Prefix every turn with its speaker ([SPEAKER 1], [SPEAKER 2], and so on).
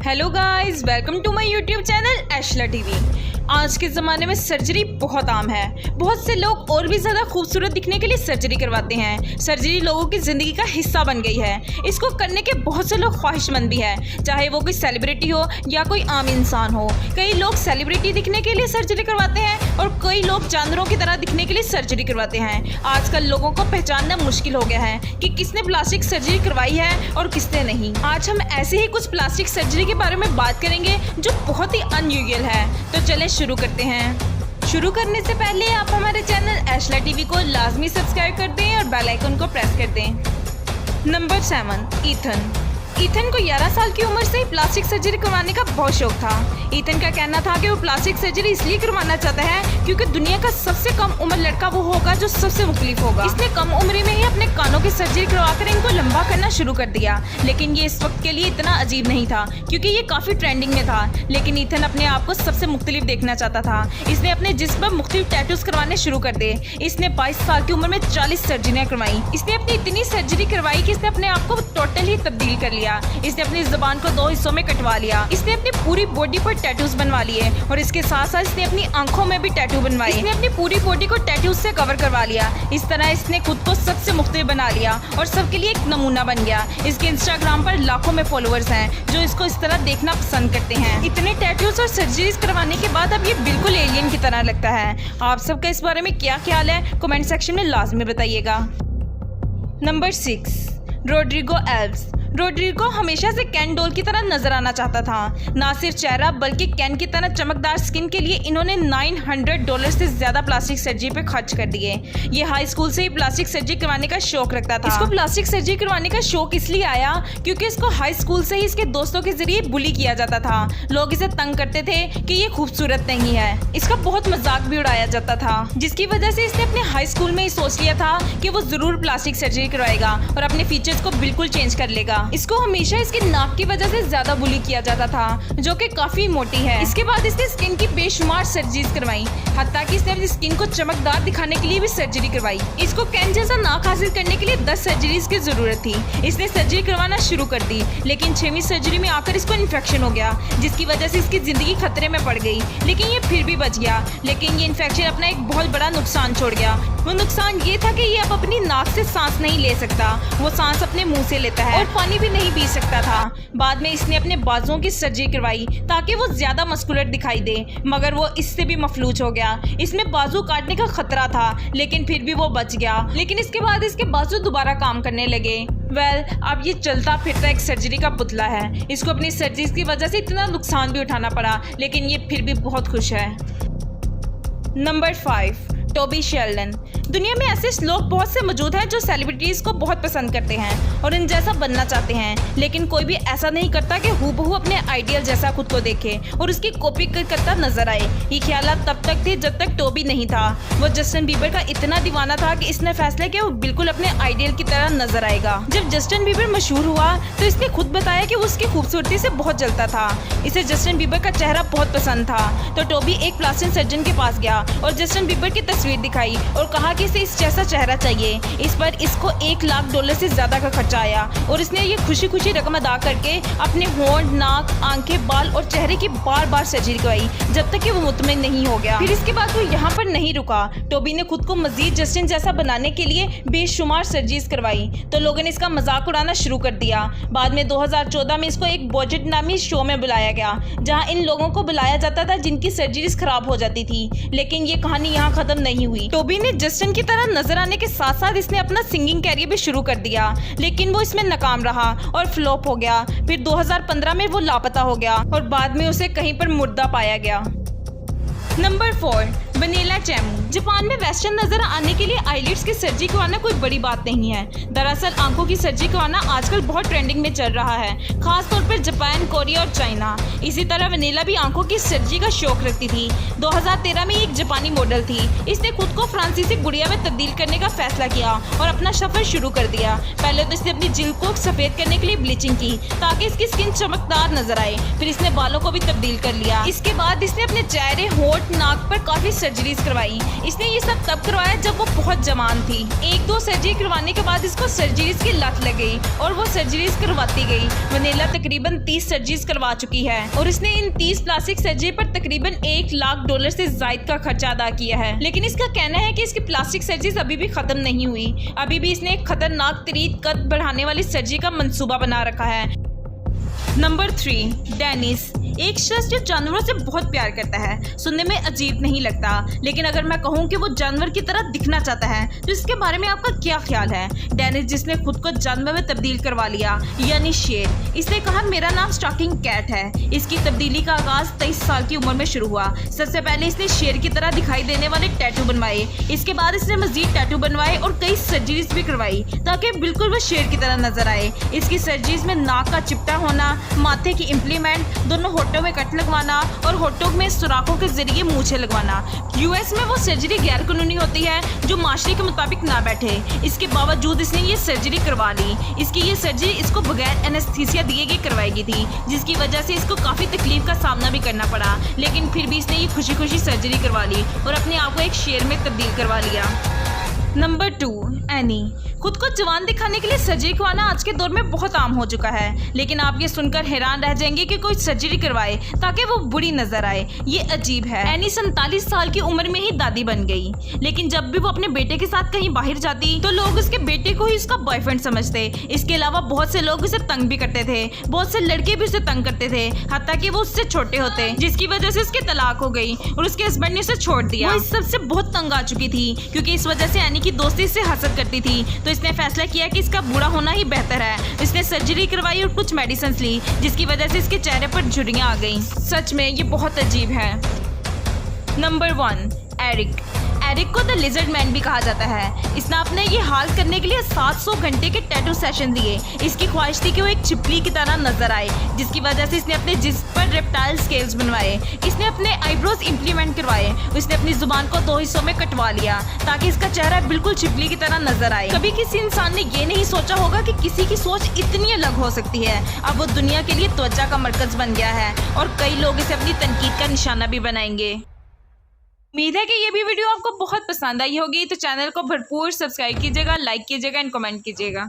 [SPEAKER 1] Hello guys, welcome to my YouTube channel एशला TV. आज के ज़माने में सर्जरी बहुत आम है। बहुत से लोग और भी ज़्यादा खूबसूरत दिखने के लिए सर्जरी करवाते हैं। सर्जरी लोगों की ज़िंदगी का हिस्सा बन गई है। इसको करने के बहुत से लोग ख्वाहिशमंद भी हैं, चाहे वो कोई सेलिब्रिटी हो या कोई आम इंसान हो। कई लोग सेलिब्रिटी दिखने के लिए सर्जरी करवाते हैं और कई लोग जानवरों की तरह दिखने के लिए सर्जरी करवाते हैं। आजकल लोगों को पहचानना मुश्किल हो गया है कि किसने प्लास्टिक सर्जरी करवाई है और किसने नहीं। आज हम ऐसे ही कुछ प्लास्टिक सर्जरी के बारे में बात करेंगे जो बहुत ही अनयूजुअल है। तो चलें शुरू करते हैं। शुरू करने से पहले आप हमारे चैनल एशला टीवी को लाजमी सब्सक्राइब कर दें और बेल आइकन को प्रेस कर दें। नंबर 7, ईथन को 11 साल की उम्र से ही प्लास्टिक सर्जरी करवाने का बहुत शौक था। ईथन का कहना था कि वो प्लास्टिक सर्जरी इसलिए करवाना चाहता है क्योंकि दुनिया का सबसे कम उम्र लड़का वो होगा जो सबसे मुख्तलिफ होगा। इसने कम उम्र में ही अपने कानों की सर्जरी करवाकर इनको लंबा करना शुरू कर दिया, लेकिन ये इस वक्त के लिए इतना अजीब नहीं था क्योंकि ये काफी ट्रेंडिंग में था। लेकिन ईथन अपने आप को सबसे मुख्तलिफ देखना चाहता था। इसने अपने जिस्म पर मुख्तलिफ टैटूज करवाने शुरू कर दिए। इसने 22 साल की उम्र में 40 सर्जरियां करवाई। इसने अपनी इतनी सर्जरी करवाई कि इसने अपने आप को टोटली तब्दील कर लिया। इसने अपनी ज़बान को 2 हिस्सों में कटवा लिया। इसने अपनी पूरी बॉडी पर टैटूज बनवा लिए और इसके साथ साथ इसने अपनी आंखों में भी टैटू बनवाई। इसने अपनी पूरी बॉडी को टैटूज से कवर करवा लिया। इस तरह इसने खुद को सबसे मुख्तलिफ बना लिया और सबके लिए एक नमूना बन गया। इसके इंस्टाग्राम पर लाखों में फॉलोअर्स हैं जो इसको इस तरह देखना पसंद करते हैं। इतने टैटूज और सर्जरीज करवाने के बाद अब ये बिल्कुल एलियन की तरह लगता है। आप सबका इस बारे में क्या ख्याल है, कमेंट सेक्शन में लाजमी बताइएगा। Number 6, Rodrigo elves. रोड्रिगो हमेशा से केन डॉल की तरह नजर आना चाहता था। ना सिर्फ चेहरा बल्कि केन की तरह चमकदार स्किन के लिए इन्होंने $900 से ज्यादा प्लास्टिक सर्जरी पे खर्च कर दिए। ये हाई स्कूल से ही प्लास्टिक सर्जरी करवाने का शौक रखता था। इसको प्लास्टिक सर्जरी करवाने का शौक इसलिए आया क्योंकि इसको हाई स्कूल से ही इसके दोस्तों के जरिए बुली किया जाता था। लोग इसे तंग करते थे कि ये खूबसूरत नहीं है। इसका बहुत मजाक भी उड़ाया जाता था, जिसकी वजह से इसने अपने हाई स्कूल में ही सोच लिया था कि वो जरूर प्लास्टिक सर्जरी करवाएगा और अपने फीचर्स को बिल्कुल चेंज कर लेगा। इसको हमेशा इसकी नाक की वजह से ज्यादा बुली किया जाता था, जो कि काफी मोटी है। इसके बाद इसने स्किन की बेशुमार सर्जरीज करवाई, हत्ता कि इसने अपनी स्किन को चमकदार दिखाने के लिए भी सर्जरी करवाई। इसको केन जैसा नाक हासिल करने के लिए 10 सर्जरीज की जरूरत थी। इसने सर्जरी करवाना शुरू कर दी, लेकिन 6वीं सर्जरी में आकर इसको इन्फेक्शन हो गया, जिसकी वजह से इसकी जिंदगी खतरे में पड़ गई। लेकिन ये फिर भी बच गया। लेकिन ये इन्फेक्शन अपना एक बहुत बड़ा नुकसान छोड़ गया। वो नुकसान ये था कि ये अब अपनी नाक से सांस नहीं ले सकता। वो सांस अपने मुंह से लेता है और पानी भी नहीं पी सकता था। बाद में इसने अपने बाजुओं की सर्जरी करवाई ताकि वो ज्यादा मस्कुलर दिखाई दे, मगर वो इससे भी मफलूज हो गया। इसमें बाजू काटने का खतरा था, लेकिन फिर भी वो बच गया। लेकिन इसके बाद इसके बाजू दोबारा काम करने लगे। अब ये चलता फिरता एक सर्जरी का पुतला है। इसको अपनी सर्जरी की वजह से इतना नुकसान भी उठाना पड़ा, लेकिन ये फिर भी बहुत खुश है। Number 5, Toby Sheldon. दुनिया में ऐसे लोग बहुत से मौजूद हैं जो सेलिब्रिटीज को बहुत पसंद करते हैं और इन जैसा बनना चाहते हैं, लेकिन कोई भी ऐसा नहीं करता कि हूबहू अपने आइडियल जैसा खुद को देखे और उसकी कॉपी करता नजर आए। ये ख्यालात तब तक थे जब तक टोबी नहीं था। वो जस्टिन बीबर का इतना दीवाना था कि इसने फैसला किया वो बिल्कुल अपने आइडियल की तरह नजर आएगा। जब जस्टिन बीबर मशहूर हुआ तो इसने खुद बताया कि वो उसकी खूबसूरती से बहुत जलता था। इसे जस्टिन बीबर का चेहरा बहुत पसंद था, तो टोबी एक प्लास्टिक सर्जन के पास गया और जस्टिन बीबर की तस्वीर दिखाई और कहा कि इसे इस जैसा चेहरा चाहिए। इस पर इसको $1 लाख से ज्यादा का खर्चा आया और इसने ये खुशी खुशी रकम अदा करके अपने होंठ, नाक, आंखें, बाल और चेहरे की बार बार सर्जरी करवाई जब तक कि वो मुतमिन नहीं हो गया। फिर इसके बाद वो यहाँ पर नहीं रुका। टोबी ने खुद को मजीद जस्टिन जैसा बनाने के लिए बेशुमार सर्जरीज करवाई, तो लोगों ने इसका मजाक उड़ाना शुरू कर दिया। बाद में 2014 में इसको एक बजट नामी शो में बुलाया गया, जहाँ इन लोगों को बुलाया जाता था जिनकी सर्जरीज खराब हो जाती थी। लेकिन ये कहानी यहाँ खत्म नहीं हुई। टोबी ने जस्टिन की तरह नजर आने के साथ साथ इसने अपना सिंगिंग कैरियर भी शुरू कर दिया, लेकिन वो इसमें नाकाम रहा और फ्लॉप हो गया। फिर 2015 में वो लापता हो गया और बाद में उसे कहीं पर मुर्दा पाया गया। नंबर 4, वनीला चैमू। जापान में वेस्टर्न नजर आने के लिए आईलिड्स की सर्जरी करवाना कोई बड़ी बात नहीं है। दरअसल आंखों की सर्जरी करवाना आजकल बहुत ट्रेंडिंग में चल रहा है, खास तौर पर जापान, कोरिया और चाइना। इसी तरह वनीला भी आंखों की सर्जरी का शौक रखती थी। 2013 में एक जापानी मॉडल थी। इसने खुद को फ्रांसीसी गुड़िया में तब्दील करने का फैसला किया और अपना सफर शुरू कर दिया। पहले तो इसने अपनी जिल्द को सफेद करने के लिए ब्लीचिंग की ताकि इसकी स्किन चमकदार नजर आए। फिर इसने बालों को भी तब्दील कर लिया। इसके बाद इसने अपने चेहरे, होंठ, नाक पर काफी सर्जरीज करवाई। इसने ये सब तब करवाया जब वो बहुत जवान थी। 1-2 सर्जरी करवाने के बाद इसको सर्जरीज की लत लग गई और वो सर्जरीज करवाती गई। वनीला तकरीबन 30 सर्जरीज करवा चुकी है और इसने इन 30 प्लास्टिक सर्जरी पर तकरीबन $1 लाख से जायद का खर्चा अदा किया है। लेकिन इसका कहना है कि इसकी प्लास्टिक सर्जरीज अभी भी खत्म नहीं हुई। अभी भी इसने एक खतरनाक तरीन कद बढ़ाने वाली सर्जरी का मंसूबा बना रखा है। Number 3, Dennis. एक शख्स जो जानवरों से बहुत प्यार करता है। सुनने में अजीब नहीं लगता, लेकिन अगर मैं कहूँ कि वो जानवर की तरह दिखना चाहता है तो इसके बारे में आपका क्या ख्याल है? डेनिस जिसने खुद को जानवर में तब्दील करवा लिया, यानी शेर। इसने कहा मेरा नाम स्टॉकिंग कैट है। इसकी तब्दीली का आगाज 23 साल की उम्र में शुरू हुआ। सबसे पहले इसने शेर की तरह दिखाई देने वाले टैटू बनवाए। इसके बाद इसने मजीद टैटू बनवाए और कई सर्जरीज भी करवाई ताकि बिल्कुल वो शेर की तरह नजर आए। इसकी सर्जरीज में नाक का चिपटा होना, माथे की इम्प्लीमेंट, दोनों होठों में कट लगवाना और होठों में सुराखों के जरिए मूछें लगवाना। यूएस में वो सर्जरी गैर कानूनी होती है जो माशरे के मुताबिक ना बैठे। इसके बावजूद इसने ये सर्जरी करवा ली। इसकी ये सर्जरी इसको बगैर एनेस्थीसिया दिए गए करवाई गई थी, जिसकी वजह से इसको काफी तकलीफ का सामना भी करना पड़ा। लेकिन फिर भी इसने ये खुशी खुशी सर्जरी करवा ली और अपने आप को एक शेर में तब्दील करवा लिया। Number 2, any. खुद को जवान दिखाने के लिए सर्जरी करवाना आज के दौर में बहुत आम हो चुका है, लेकिन आप ये सुनकर हैरान रह जाएंगे कि कोई सर्जरी करवाए ताकि वो बुरी नजर आए। ये अजीब है। एनी 47 साल की उम्र में ही दादी बन गई, लेकिन जब भी वो अपने बेटे के साथ कहीं बाहर जाती तो लोग उसके बेटे को ही उसका बॉयफ्रेंड समझते। इसके अलावा बहुत से लोग उसे तंग भी करते थे। बहुत से लड़के भी उसे तंग करते थे, हत्ता कि वो उससे छोटे होते, जिसकी वजह से उसकी तलाक हो गई और उसके हस्बैंड ने उसे छोड़ दिया। वो इस सबसे बहुत तंग आ चुकी थी क्योंकि इस वजह से एनी की दोस्ती इससे हसद करती थी। तो इसने फैसला किया कि इसका बूढ़ा होना ही बेहतर है। इसने सर्जरी करवाई और कुछ मेडिसिन ली, जिसकी वजह से इसके चेहरे पर झुर्रियां आ गईं। सच में ये बहुत अजीब है। Number 1, Eric. एरिक को द लिजर्ड मैन भी कहा जाता है। इसने अपने ये हाल करने के लिए 700 घंटे के टैटू सेशन दिए। इसकी ख्वाहिश थी कि वो एक छिपकली की तरह नजर आए, जिसकी वजह से इसने अपने जिस्म पर रेप्टाइल स्केल्स बनवाए। इसने अपने आईब्रोज इम्प्लीमेंट करवाए। इसने अपनी जुबान को 2 हिस्सों में कटवा लिया ताकि इसका चेहरा बिल्कुल छिपकली की तरह नजर आए। कभी किसी इंसान ने ये नहीं सोचा होगा कि किसी की सोच इतनी अलग हो सकती है। अब वो दुनिया के लिए त्वचा का मरकज बन गया है और कई लोग इसे अपनी तनकीद का निशाना भी बनाएंगे। उम्मीद है कि ये भी वीडियो आपको बहुत पसंद आई होगी। तो चैनल को भरपूर सब्सक्राइब कीजिएगा, लाइक कीजिएगा एंड कमेंट कीजिएगा।